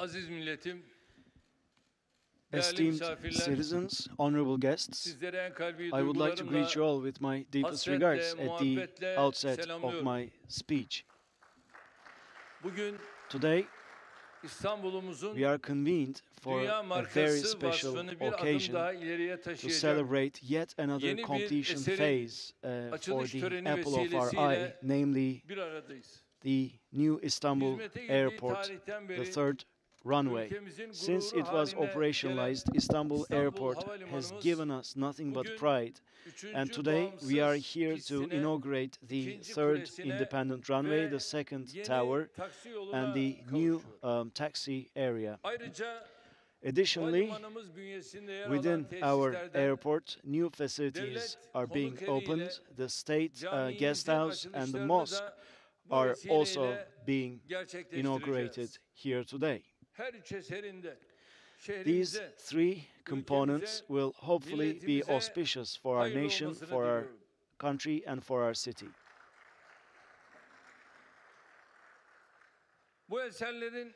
Aziz milletim, değerli Esteemed misafirler, citizens, honorable guests, sizlere en kalbi I would like to greet you duygularımla, all with my deepest hasretle, regards at the muhabbetle outset of selamlıyorum. my speech. Bugün Today, İstanbul'umuzun we are convened for dünya a very markası special vasfını bir adım occasion daha ileriye to taşıyacak celebrate yet another yeni bir completion eserin phase for açılış the töreni apple of our eye, vesilesiyle namely bir aradayız. the new Istanbul Hizmete girdiği Airport, tarihten the beri third runway. ülkemizin Since gururu it was haline operationalized, gelen Istanbul İstanbul Airport has Havalimanımız given us nothing but bugün pride. And 3. today we are bağımsız here to pistine, inaugurate the 2. third kulesine independent runway, the ve second yeni tower, taksi and yoluna the new kavuşuyor. taxi area. Ayrıca Additionally, havalimanımız bünyesinde yer within alan our tesislerden airport, new facilities devlet are being konuk eviyle opened. The state guest camimizin house and the açılışlarını mosque da bu are also vesileyle being inaugurated gerçekleştireceğiz. here today. Her üç eserinde These şehrimize, three components ülkemize, will hopefully be milletimize auspicious for our hayırlı nation, olmasını for our diliyorum. country, and for our city. Bu eserlerin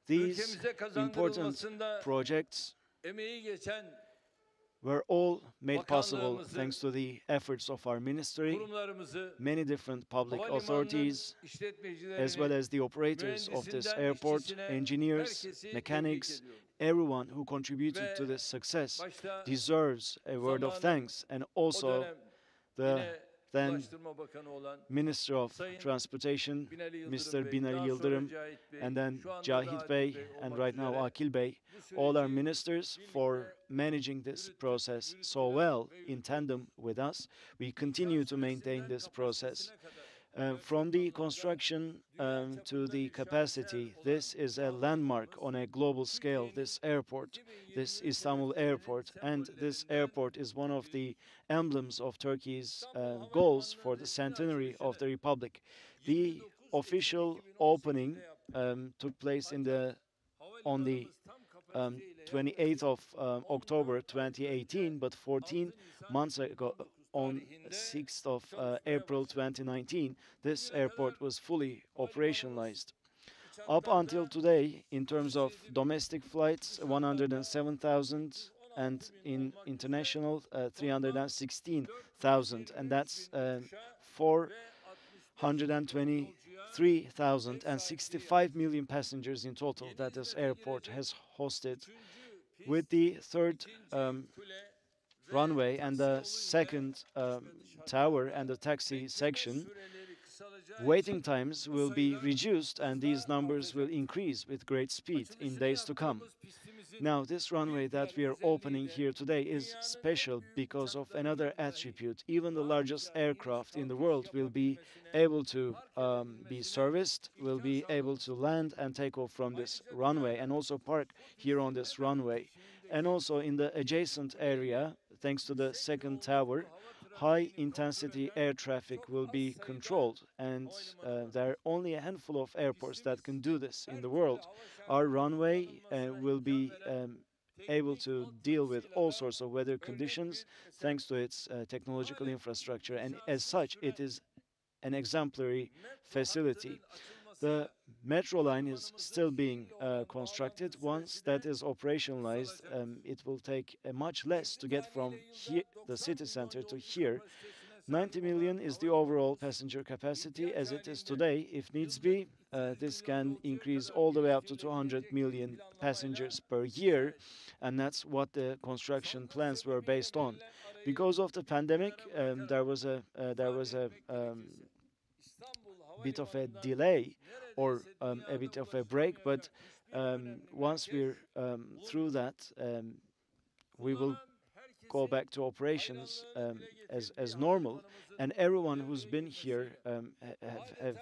These ülkemize important kazandırılmasında projects emeği geçen were all made possible bakanlığımızı, thanks to the efforts of our ministry, kurumlarımızı, many different public havalimanının authorities, işletmecilerini, as well as the operators of this mühendisinden airport, işçisine engineers, herkesi tebrik mechanics, ediyorum. everyone who contributed to Ve this success başta deserves a word of zamanın thanks, and o also dönem the yine then Ulaştırma Bakanı olan Minister of Sayın Transportation, Binali Yıldırım Mr. Bey, Binali daha sonra Yıldırım, Cahit Bey, and then şu anda da Cahit Akil Bey, Bey and olmak right now üzere Akil Bey, bu all our süreci ministers for managing this process so well in tandem with us. We continue to maintain this process. From the construction to the capacity, this is a landmark on a global scale, this airport, this Istanbul Airport, and this airport is one of the emblems of Turkey's goals for the centenary of the Republic. The official opening took place on the 28th of October 2018, but 14 months ago, on 6th of April 2019, this airport was fully operationalized. Up until today, in terms of domestic flights, 107,000, and in international, 316,000, and that's 423,000 and 65 million passengers in total that this airport has hosted. With the third runway and the second tower and the taxi section, waiting times will be reduced and these numbers will increase with great speed in days to come. Now, this runway that we are opening here today is special because of another attribute. Even the largest aircraft in the world will be able to be serviced, will be able to land and take off from this runway and also park here on this runway. And also in the adjacent area, thanks to the second tower, high-intensity air traffic will be controlled, and there are only a handful of airports that can do this in the world. Our runway will be able to deal with all sorts of weather conditions thanks to its technological infrastructure, and as such, it is an exemplary facility. The metro line is still being constructed. Once that is operationalized, it will take much less to get from here, the city center, to here. 90 million is the overall passenger capacity as it is today. If needs be, this can increase all the way up to 200 million passengers per year, and that's what the construction plans were based on. Because of the pandemic, there was a bit of a delay or a bit of a break, but once we're through that, we will go back to operations as normal, and everyone who's been here have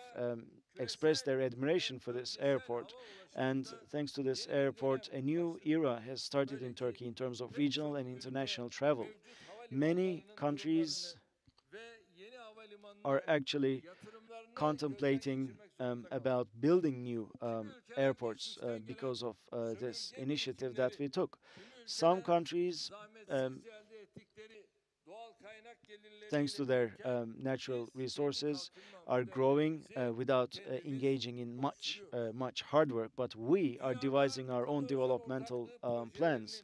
expressed their admiration for this airport, and thanks to this airport a new era has started in Turkey in terms of regional and international travel. Many countries are actually contemplating about building new airports because of this initiative that we took. Some countries thanks to their natural resources, are growing without engaging in much hard work. But we are devising our own developmental plans.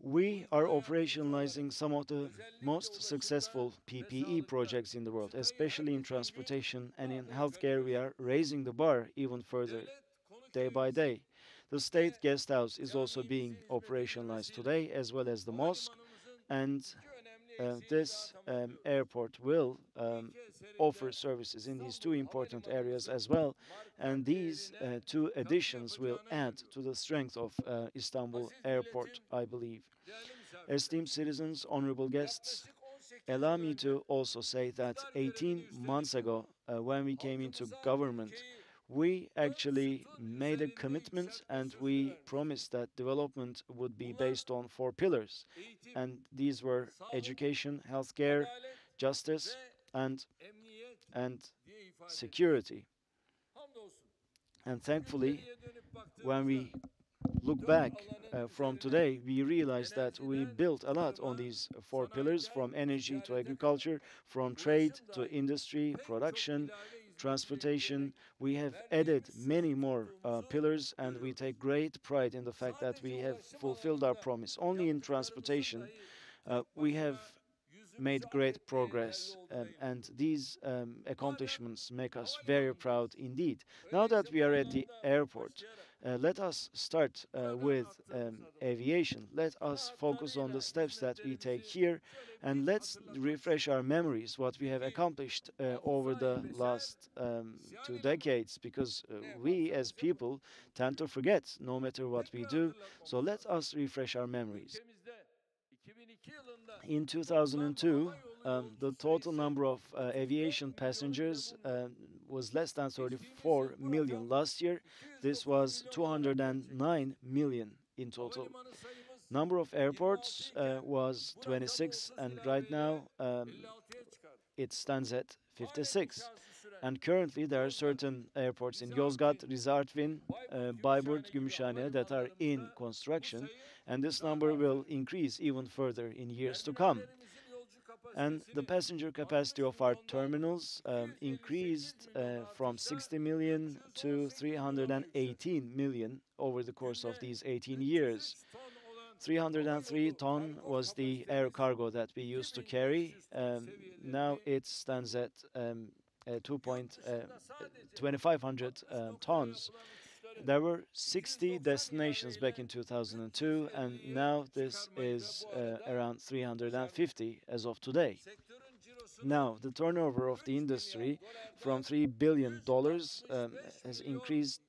We are operationalizing some of the most successful PPE projects in the world, especially in transportation and in healthcare. We are raising the bar even further day by day. The state guest house is also being operationalized today, as well as the mosque, and this airport will offer services in these two important areas as well. And these two additions will add to the strength of Istanbul Airport, I believe. Esteemed citizens, honorable guests, allow me to also say that 18 months ago, when we came into government, we actually made a commitment and we promised that development would be based on four pillars. And these were education, healthcare, justice, and security. And thankfully, when we look back from today, we realize that we built a lot on these four pillars, from energy to agriculture, from trade to industry, production, transportation. We have added many more pillars, and we take great pride in the fact that we have fulfilled our promise. Only in transportation, we have made great progress, and these accomplishments make us very proud indeed. Now that we are at the airport, let us start with aviation. Let us focus on the steps that we take here, and let's refresh our memories what we have accomplished over the last 2 decades, because we as people tend to forget no matter what we do. So let us refresh our memories. In 2002, the total number of aviation passengers was less than 34 million. Last year, this was 209 million in total. Number of airports was 26, and right now it stands at 56. And currently, there are certain airports in Yozgat, Rizartvin, Bayburt, Gümüşhane that are in construction, and this number will increase even further in years to come. And the passenger capacity of our terminals increased from 60 million to 318 million over the course of these 18 years. 303 ton was the air cargo that we used to carry. Now it stands at 2,2500 tons. There were 60 destinations back in 2002, and now this is around 350 as of today. Now, the turnover of the industry from $3 billion has increased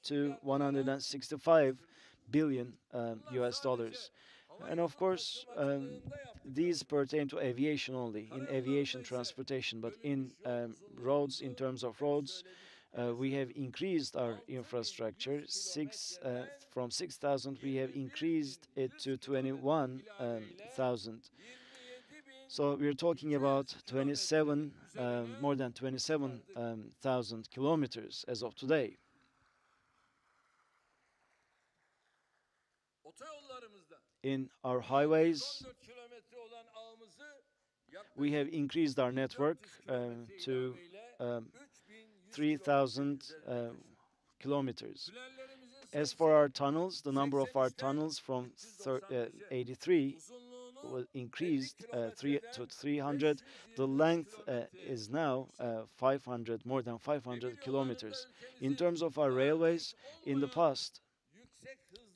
to 165 billion US dollars. And of course, these pertain to aviation only, in aviation transportation, but in roads, in terms of roads, we have increased our infrastructure. From 6,000, we have increased it to 21,000. So we're talking about more than 27,000 kilometers as of today. In our highways, we have increased our network to 3,000 kilometers. As for our tunnels, the number of our tunnels from 83 was increased to 300. The length is now more than 500 kilometers. In terms of our railways, in the past,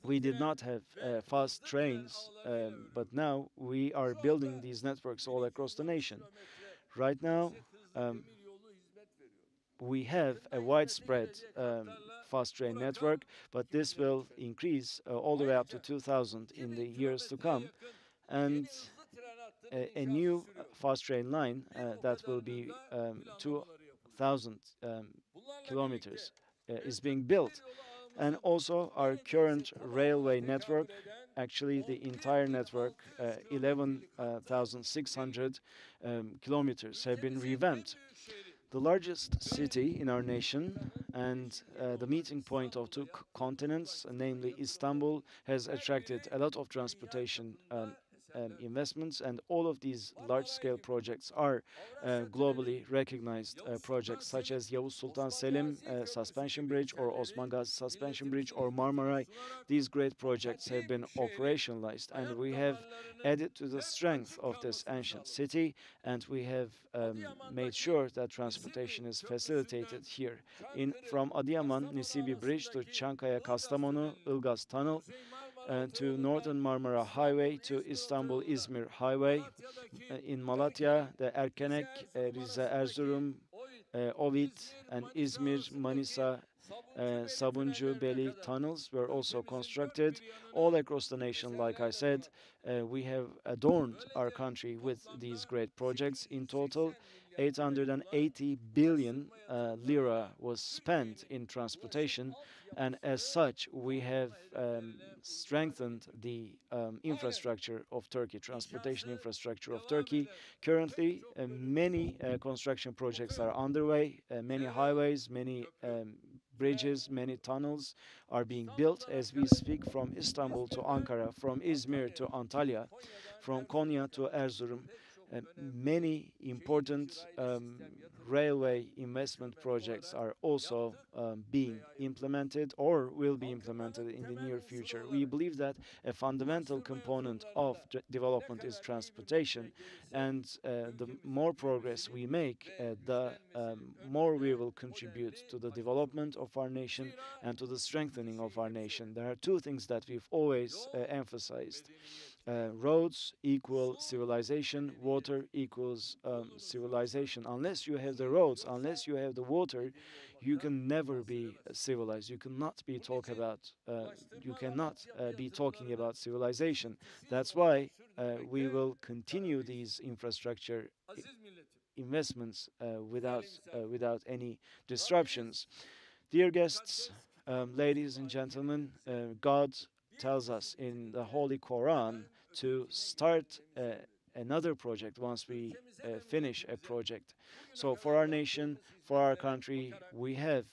we did not have fast trains, but now we are building these networks all across the nation. Right now, we have a widespread fast train network, but this will increase all the way up to 2,000 in the years to come. And a new fast train line that will be 2,000 kilometers is being built. And also our current railway network, actually the entire network, 11,600 kilometers have been revamped. The largest city in our nation and the meeting point of two continents, namely Istanbul, has attracted a lot of transportation investments, and all of these large-scale projects are globally recognized projects, such as Yavuz Sultan Selim Suspension Bridge, or Osman Gazi Suspension Bridge, or Marmaray. These great projects have been operationalized, and we have added to the strength of this ancient city, and we have made sure that transportation is facilitated here. From Adıyaman Nisibi Bridge to Çankaya Kastamonu Ilgaz Tunnel, to Northern Marmara Highway, to Istanbul İzmir Highway, in Malatya, the Erkenek, Rize Erzurum, Ovid, and İzmir Manisa Sabuncu Beli tunnels were also constructed all across the nation. Like I said, we have adorned our country with these great projects. In total, 880 billion lira was spent in transportation, and as such, we have strengthened the infrastructure of Turkey, transportation infrastructure of Turkey. Currently, many construction projects are underway, many highways, many bridges, many tunnels are being built as we speak, from Istanbul to Ankara, from Izmir to Antalya, from Konya to Erzurum. Many important railway investment projects are also being implemented or will be implemented in the near future. We believe that a fundamental component of development is transportation, and the more progress we make, the more we will contribute to the development of our nation and to the strengthening of our nation. There are two things that we've always emphasized. Roads equal civilization, water equals civilization. Unless you have the roads, unless you have the water, you can never be civilized. You cannot be talking about civilization. That's why we will continue these infrastructure investments without any disruptions. Dear guests, ladies and gentlemen, God tells us in the Holy Quran to start another project once we finish a project. So for our nation, for our country, we have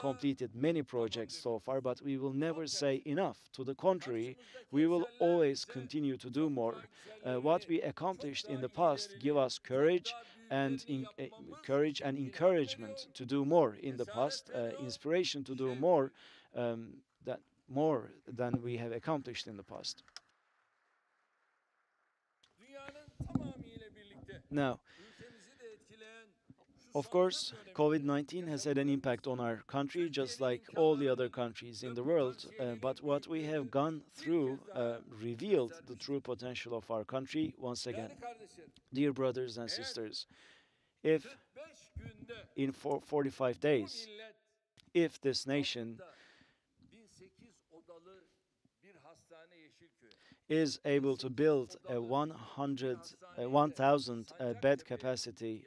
completed many projects so far, but we will never say enough. To the contrary, we will always continue to do more. What we accomplished in the past give us courage and encouragement to do more in the past, inspiration to do more, more than we have accomplished in the past. Now, of course, COVID-19 has had an impact on our country, just like all the other countries in the world. But what we have gone through revealed the true potential of our country once again. Dear brothers and sisters, if in 45 days, if this nation is able to build a 1,000 bed capacity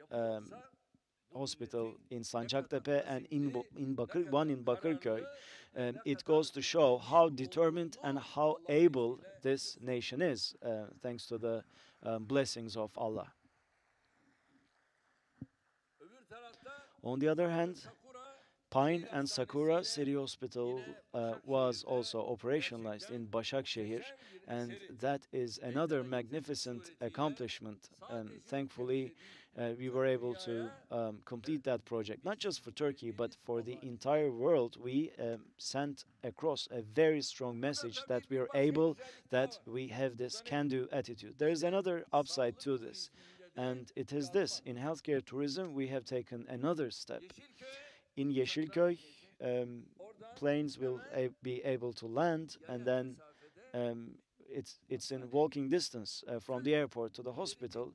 hospital in Sancaktepe and one in Bakırköy, it goes to show how determined and how able this nation is, thanks to the blessings of Allah. On the other hand, Pine and Sakura City Hospital was also operationalized in Başakşehir, and that is another magnificent accomplishment. And thankfully, we were able to complete that project, not just for Turkey, but for the entire world. We sent across a very strong message that we are able, that we have this can-do attitude. There is another upside to this, and it is this. In healthcare tourism, we have taken another step. In Yeşilköy, planes will be able to land, and then it's in walking distance from the airport to the hospital,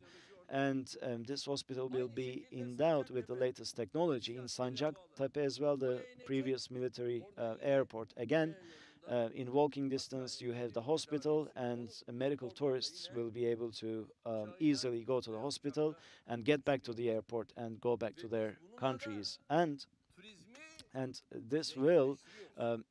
and this hospital will be endowed with the latest technology. In Sancaktepe as well, the previous military airport. Again, in walking distance, you have the hospital, and medical tourists will be able to easily go to the hospital and get back to the airport and go back to their countries. And this will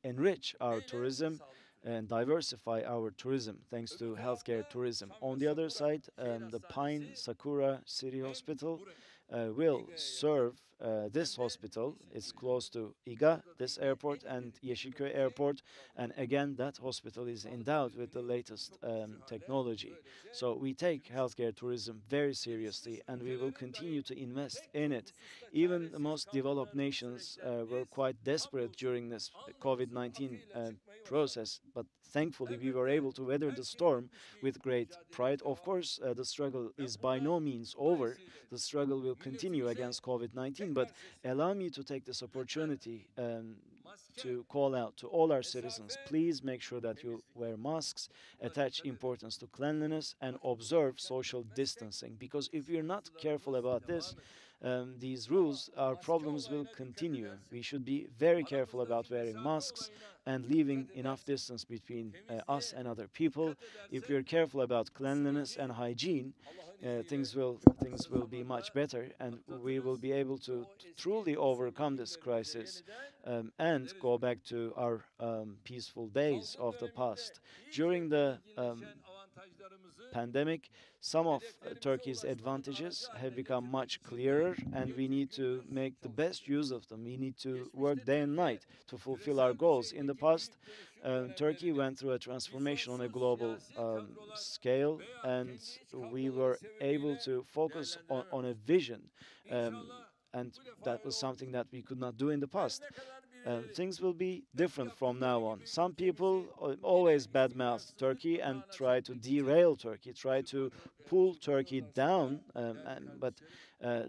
enrich our tourism and diversify our tourism, thanks to healthcare tourism. On the other side, the Pine Sakura City Hospital will serve this hospital. It's close to IGA, this airport, and Yeşilköy Airport. And again, that hospital is endowed with the latest technology. So we take healthcare tourism very seriously, and we will continue to invest in it. Even the most developed nations were quite desperate during this COVID-19 process, but thankfully we were able to weather the storm with great pride. Of course, the struggle is by no means over. The struggle will continue against COVID-19, but allow me to take this opportunity to call out to all our citizens, please make sure that you wear masks, attach importance to cleanliness, and observe social distancing. Because if you're not careful about this, these rules, our problems will continue. We should be very careful about wearing masks and leaving enough distance between us and other people. If we're careful about cleanliness and hygiene, things will be much better, and we will be able to truly overcome this crisis and go back to our peaceful days of the past. During the pandemic, some of Turkey's advantages have become much clearer, and we need to make the best use of them. We need to work day and night to fulfill our goals. In the past, Turkey went through a transformation on a global scale, and we were able to focus on a vision, and that was something that we could not do in the past. Things will be different from now on. Some people always badmouth Turkey and try to derail Turkey, try to pull Turkey down, but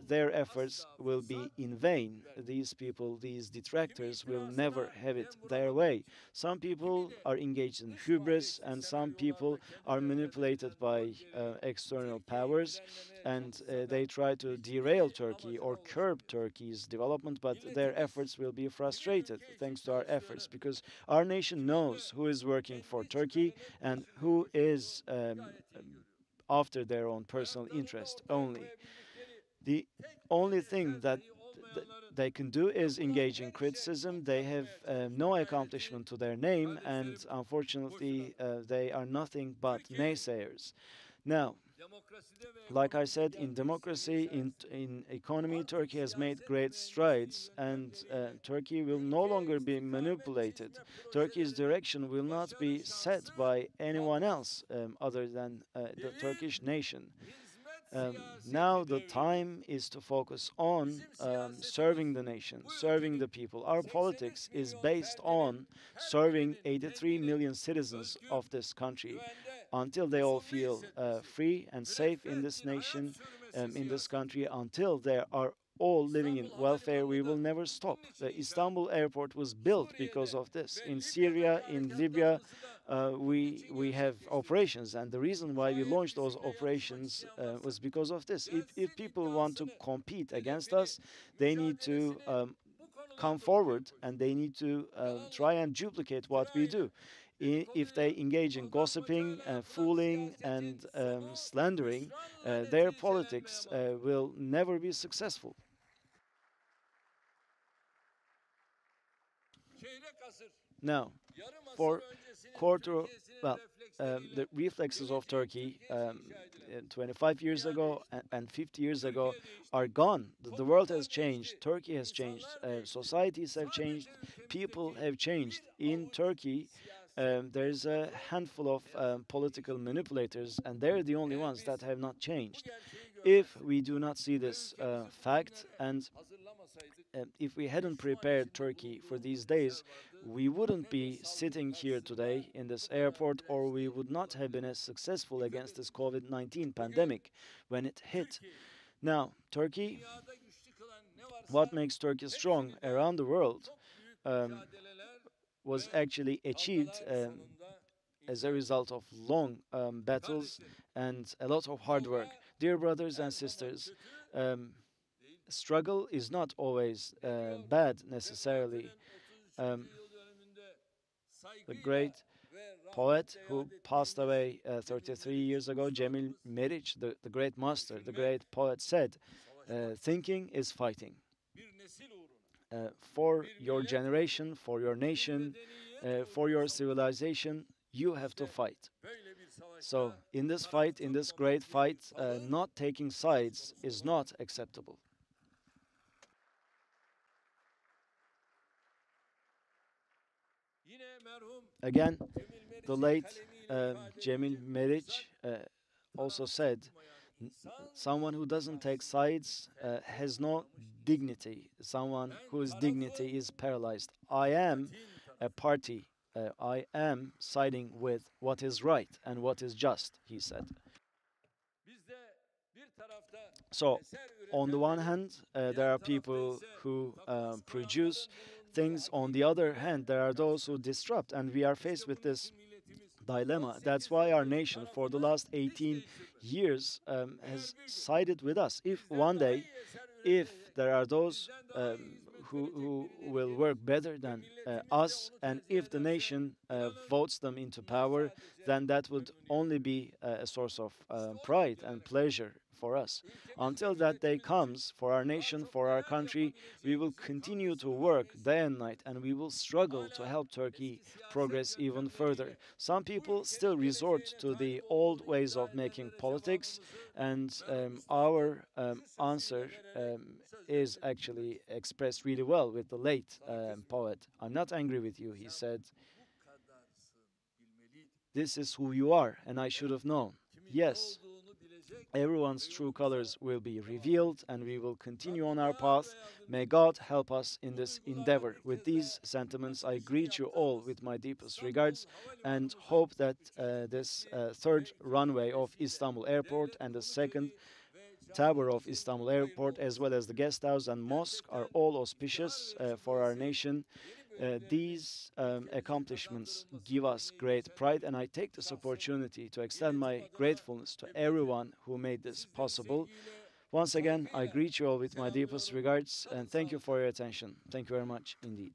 their efforts will be in vain. These people, these detractors, will never have it their way. Some people are engaged in hubris, and some people are manipulated by external powers, and they try to derail Turkey or curb Turkey's development, but their efforts will be frustrated thanks to our efforts, because our nation knows who is working for Turkey and who is after their own personal interest only. The only thing that they can do is engage in criticism. They have no accomplishment to their name, and unfortunately, they are nothing but naysayers. Now, like I said, in democracy, in economy, Turkey has made great strides, and Turkey will no longer be manipulated. Turkey's direction will not be set by anyone else other than the Turkish nation. Now the time is to focus on serving the nation, serving the people. Our politics is based on serving 83 million citizens of this country until they all feel free and safe in this nation, in this country, until they are all living in welfare. We will never stop. The Istanbul Airport was built because of this. In Syria, in Libya, we have operations, and the reason why we launched those operations was because of this. If people want to compete against us, they need to come forward, and they need to try and duplicate what we do. If they engage in gossiping, fooling, and slandering, their politics will never be successful. Now, for quarter, well, the reflexes of Turkey 25 years ago and 50 years ago are gone. The world has changed. Turkey has changed. Societies have changed. People have changed. In Turkey, there's a handful of political manipulators, and they're the only ones that have not changed. If we do not see this fact, and if we hadn't prepared Turkey for these days, we wouldn't be sitting here today in this airport, or we would not have been as successful against this COVID-19 pandemic when it hit. Now, Turkey, what makes Turkey strong around the world was actually achieved as a result of long battles and a lot of hard work. Dear brothers and sisters, struggle is not always bad necessarily. The great poet who passed away 33 years ago, Cemil Meriç, the great master, the great poet, said, thinking is fighting. For your generation, for your nation, for your civilization, you have to fight. So in this fight, in this great fight, not taking sides is not acceptable. Again, the late Cemil Meriç also said, someone who doesn't take sides has no dignity. Someone whose dignity is paralyzed. I am a party. I am siding with what is right and what is just, he said. So, on the one hand, there are people who produce things. On the other hand, there are those who disrupt, and we are faced with this dilemma. That's why our nation, for the last 18 years, has sided with us. If one day, if there are those who will work better than us, and if the nation votes them into power, then that would only be a source of pride and pleasure for us. Until that day comes, for our nation, for our country, we will continue to work day and night, and we will struggle to help Turkey progress even further. Some people still resort to the old ways of making politics, and our answer is actually expressed really well with the late poet. I'm not angry with you, he said. This is who you are, and I should have known. Yes, everyone's true colors will be revealed, and we will continue on our path. May God help us in this endeavor. With these sentiments, I greet you all with my deepest regards and hope that this third runway of Istanbul Airport and the second tower of Istanbul Airport, as well as the guest house and mosque, are all auspicious for our nation. These accomplishments give us great pride, and I take this opportunity to extend my gratefulness to everyone who made this possible. Once again, I greet you all with my deepest regards, and thank you for your attention. Thank you very much indeed.